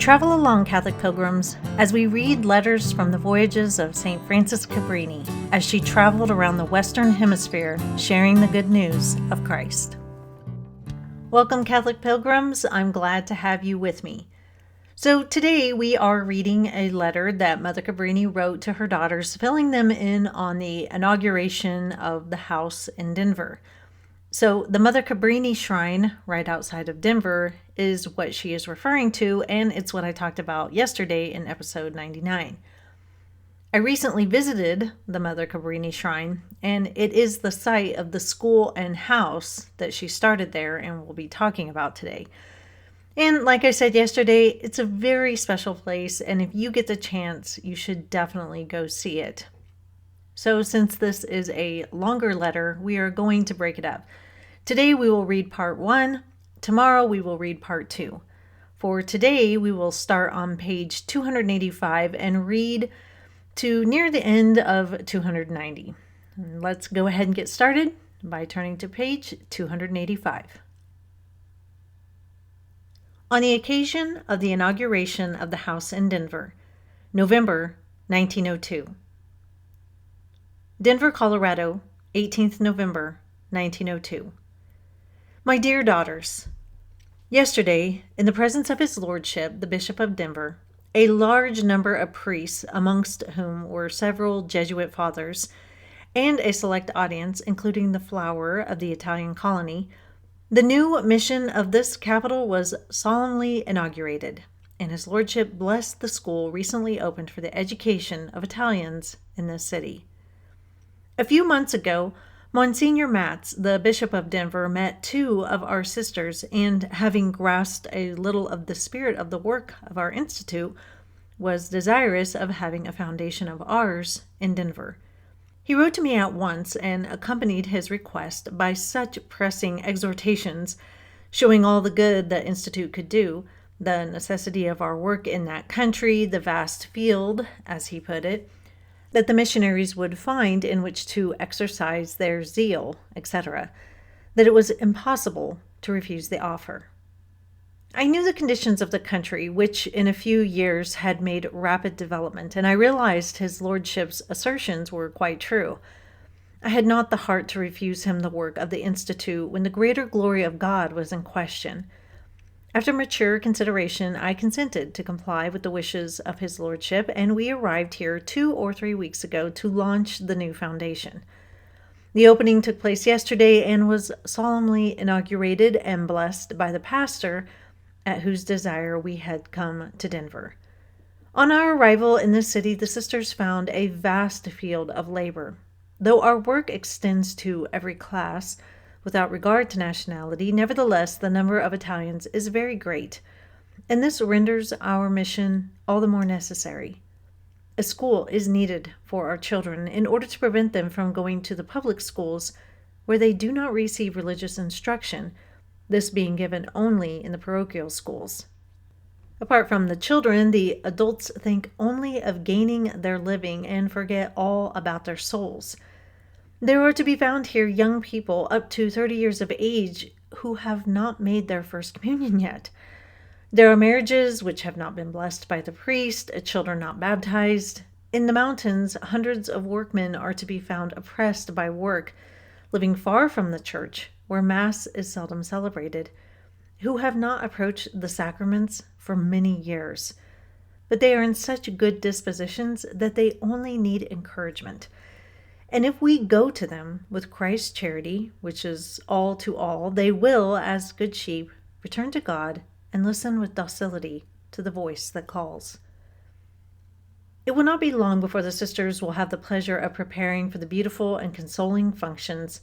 Travel along, Catholic pilgrims, as we read letters from the voyages of St. Frances Cabrini as she traveled around the Western Hemisphere sharing the good news of Christ. Welcome, Catholic pilgrims. I'm glad to have you with me. So today we are reading a letter that Mother Cabrini wrote to her daughters, filling them in on the inauguration of the house in Denver. So the Mother Cabrini Shrine right outside of Denver is what she is referring to, and it's what I talked about yesterday in episode 99. I recently visited the Mother Cabrini Shrine, and it is the site of the school and house that she started there and we'll be talking about today. And like I said yesterday, it's a very special place, and if you get the chance, you should definitely go see it. So since this is a longer letter, we are going to break it up. Today we will read part 1. Tomorrow we will read part 2. For today, we will start on page 285 and read to near the end of 290. Let's go ahead and get started by turning to page 285. On the occasion of the inauguration of the house in Denver, November 1902. Denver, Colorado, 18th November 1902. My dear daughters, yesterday, in the presence of His Lordship, the Bishop of Denver, a large number of priests, amongst whom were several Jesuit fathers, and a select audience, including the flower of the Italian colony, the new mission of this capital was solemnly inaugurated, and His Lordship blessed the school recently opened for the education of Italians in this city. A few months ago, Monsignor Matz, the Bishop of Denver, met 2 of our sisters, and having grasped a little of the spirit of the work of our institute, was desirous of having a foundation of ours in Denver. He wrote to me at once and accompanied his request by such pressing exhortations, showing all the good the institute could do, the necessity of our work in that country, the vast field, as he put it, that the missionaries would find in which to exercise their zeal, etc., that it was impossible to refuse the offer. I knew the conditions of the country, which in a few years had made rapid development, and I realized His Lordship's assertions were quite true. I had not the heart to refuse him the work of the Institute when the greater glory of God was in question. After mature consideration, I consented to comply with the wishes of His Lordship, and we arrived here 2 or 3 weeks ago to launch the new foundation. The opening took place yesterday and was solemnly inaugurated and blessed by the pastor, at whose desire we had come to Denver. On our arrival in the city, the sisters found a vast field of labor. Though our work extends to every class, without regard to nationality, nevertheless, the number of Italians is very great, and this renders our mission all the more necessary. A school is needed for our children in order to prevent them from going to the public schools where they do not receive religious instruction, this being given only in the parochial schools. Apart from the children, the adults think only of gaining their living and forget all about their souls. There are to be found here young people up to 30 years of age who have not made their first communion yet. There are marriages which have not been blessed by the priest, children not baptized. In the mountains, hundreds of workmen are to be found oppressed by work, living far from the church, where Mass is seldom celebrated, who have not approached the sacraments for many years. But they are in such good dispositions that they only need encouragement. And if we go to them with Christ's charity, which is all to all, they will, as good sheep, return to God and listen with docility to the voice that calls. It will not be long before the sisters will have the pleasure of preparing for the beautiful and consoling functions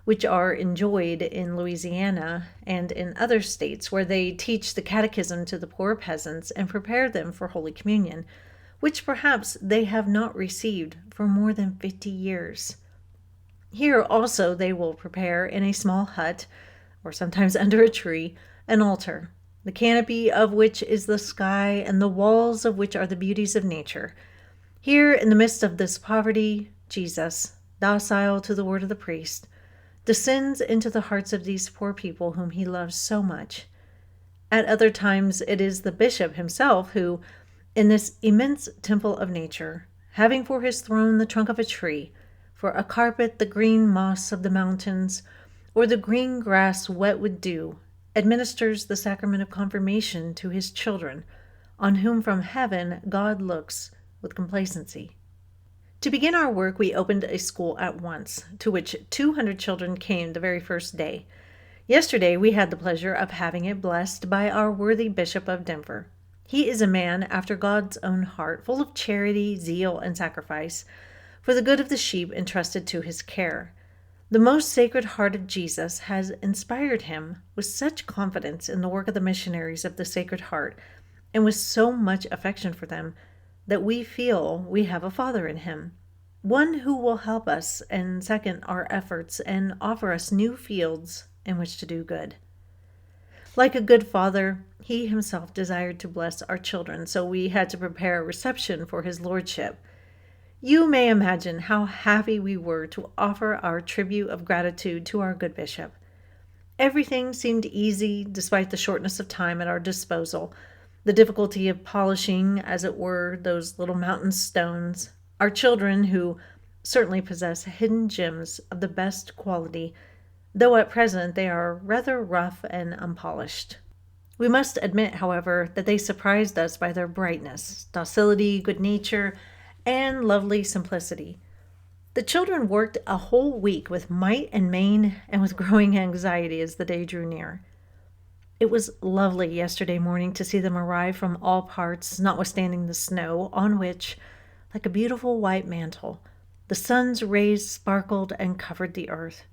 which are enjoyed in Louisiana and in other states, where they teach the catechism to the poor peasants and prepare them for Holy Communion, which perhaps they have not received for more than 50 years. Here also they will prepare in a small hut, or sometimes under a tree, an altar, the canopy of which is the sky and the walls of which are the beauties of nature. Here, in the midst of this poverty, Jesus, docile to the word of the priest, descends into the hearts of these poor people whom he loves so much, At other times, it is the bishop himself who, in this immense temple of nature, having for his throne the trunk of a tree, for a carpet the green moss of the mountains, or the green grass wet with dew, administers the sacrament of confirmation to his children, on whom from heaven God looks with complacency. To begin our work, we opened a school at once, to which 200 children came the very first day. Yesterday, we had the pleasure of having it blessed by our worthy Bishop of Denver. He is a man after God's own heart, full of charity, zeal, and sacrifice for the good of the sheep entrusted to his care. The most Sacred Heart of Jesus has inspired him with such confidence in the work of the missionaries of the Sacred Heart, and with so much affection for them, that we feel we have a Father in him, one who will help us and second our efforts and offer us new fields in which to do good. Like a good father, he himself desired to bless our children, so we had to prepare a reception for his lordship. You may imagine how happy we were to offer our tribute of gratitude to our good bishop. Everything seemed easy despite the shortness of time at our disposal, the difficulty of polishing, as it were, those little mountain stones. Our children, who certainly possess hidden gems of the best quality, though at present they are rather rough and unpolished. We must admit, however, that they surprised us by their brightness, docility, good nature, and lovely simplicity. The children worked a whole week with might and main and with growing anxiety as the day drew near. It was lovely yesterday morning to see them arrive from all parts, notwithstanding the snow, on which, like a beautiful white mantle, the sun's rays sparkled and covered the earth.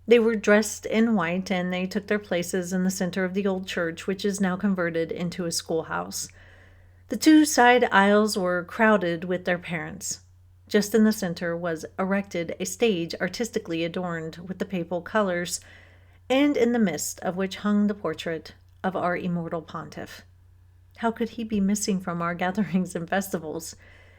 They were dressed in white, and they took their places in the center of the old church, which is now converted into a schoolhouse. The two side aisles were crowded with their parents. Just in the center was erected a stage artistically adorned with the papal colors, and in the midst of which hung the portrait of our immortal pontiff. How could he be missing from our gatherings and festivals?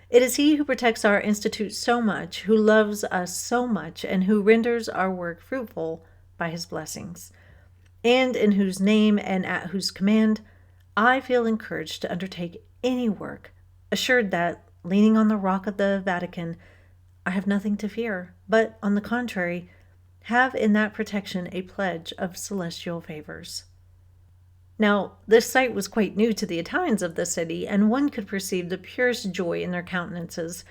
It is he who protects our institute so much, who loves us so much, and who renders our work fruitful by his blessings, and in whose name and at whose command I feel encouraged to undertake any work, assured that, leaning on the rock of the Vatican, I have nothing to fear, but, on the contrary, have in that protection a pledge of celestial favors. Now, this sight was quite new to the Italians of the city, and one could perceive the purest joy in their countenances,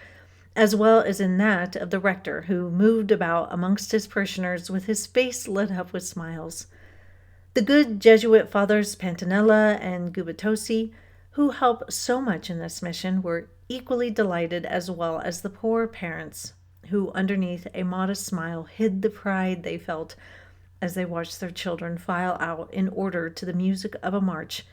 as well as in that of the rector, who moved about amongst his parishioners with his face lit up with smiles. The good Jesuit fathers Pantanella and Gubitosi, who help so much in this mission, were equally delighted, as well as the poor parents, who underneath a modest smile hid the pride they felt as they watched their children file out in order to the music of a march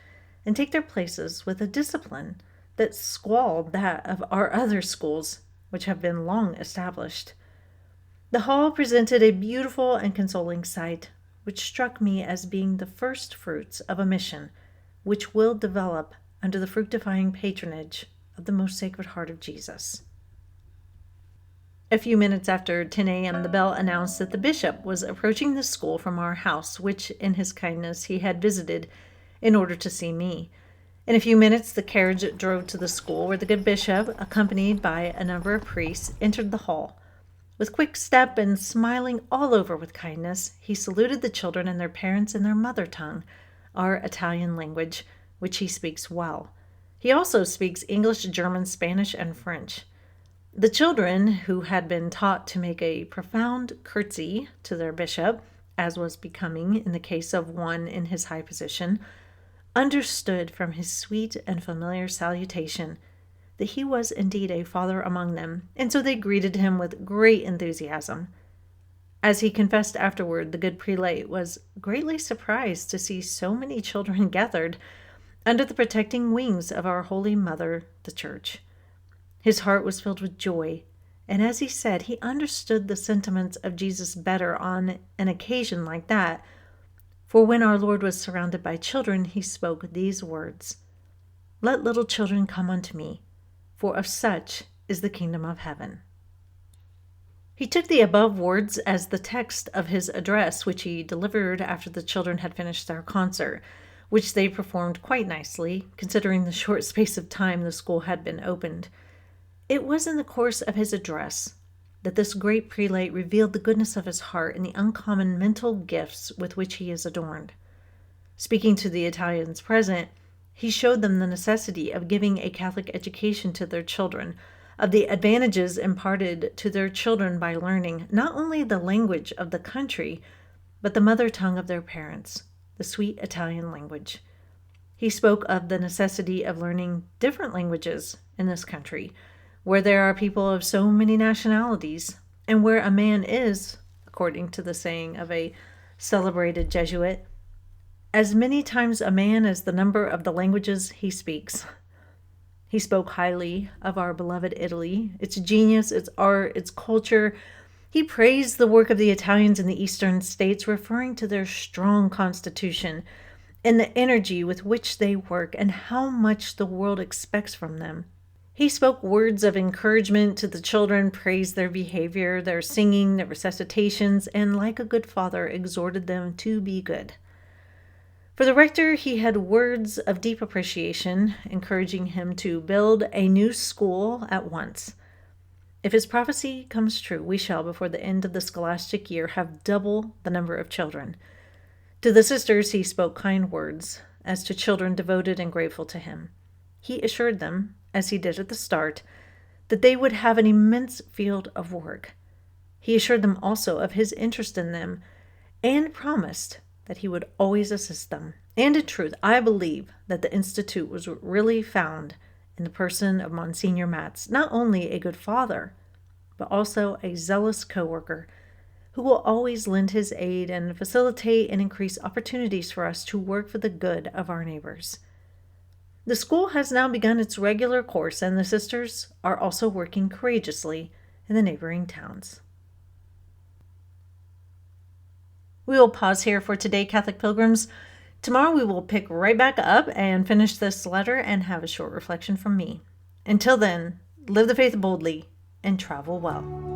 and take their places with a discipline that squalled that of our other schools, which have been long established. The hall presented a beautiful and consoling sight, which struck me as being the first fruits of a mission which will develop under the fructifying patronage of the most Sacred Heart of Jesus. A few minutes after 10 a.m., the bell announced that the bishop was approaching the school from our house, which, in his kindness, he had visited in order to see me. In a few minutes, the carriage drove to the school, where the good bishop, accompanied by a number of priests, entered the hall. With quick step and smiling all over with kindness, he saluted the children and their parents in their mother tongue, our Italian language, which he speaks well. He also speaks English, German, Spanish, and French. The children, who had been taught to make a profound curtsy to their bishop, as was becoming in the case of one in his high position, understood from his sweet and familiar salutation that he was indeed a father among them, and so they greeted him with great enthusiasm. As he confessed afterward, the good prelate was greatly surprised to see so many children gathered under the protecting wings of our Holy Mother, the Church. His heart was filled with joy, and as he said, he understood the sentiments of Jesus better on an occasion like that, for when our Lord was surrounded by children, he spoke these words, "Let little children come unto me, for of such is the kingdom of heaven." He took the above words as the text of his address, which he delivered after the children had finished their concert, which they performed quite nicely, considering the short space of time the school had been opened. It was in the course of his address that this great prelate revealed the goodness of his heart and the uncommon mental gifts with which he is adorned. Speaking to the Italians present, he showed them the necessity of giving a Catholic education to their children, of the advantages imparted to their children by learning not only the language of the country, but the mother tongue of their parents, the sweet Italian language. He spoke of the necessity of learning different languages in this country, where there are people of so many nationalities, and where a man is, according to the saying of a celebrated Jesuit, as many times a man as the number of the languages he speaks. He spoke highly of our beloved Italy, its genius, its art, its culture. He praised the work of the Italians in the eastern states, referring to their strong constitution and the energy with which they work and how much the world expects from them. He spoke words of encouragement to the children, praised their behavior, their singing, their recitations, and like a good father, exhorted them to be good. For the rector, he had words of deep appreciation, encouraging him to build a new school at once. If his prophecy comes true, we shall, before the end of the scholastic year, have double the number of children. To the sisters, he spoke kind words, as to children devoted and grateful to him. He assured them, as he did at the start, that they would have an immense field of work. He assured them also of his interest in them, and promised that he would always assist them. And in truth, I believe that the Institute was really found in the person of Monsignor Matz, not only a good father, but also a zealous co-worker who will always lend his aid and facilitate and increase opportunities for us to work for the good of our neighbors. The school has now begun its regular course, and the sisters are also working courageously in the neighboring towns. We will pause here for today, Catholic Pilgrims. Tomorrow we will pick right back up and finish this letter and have a short reflection from me. Until then, live the faith boldly and travel well.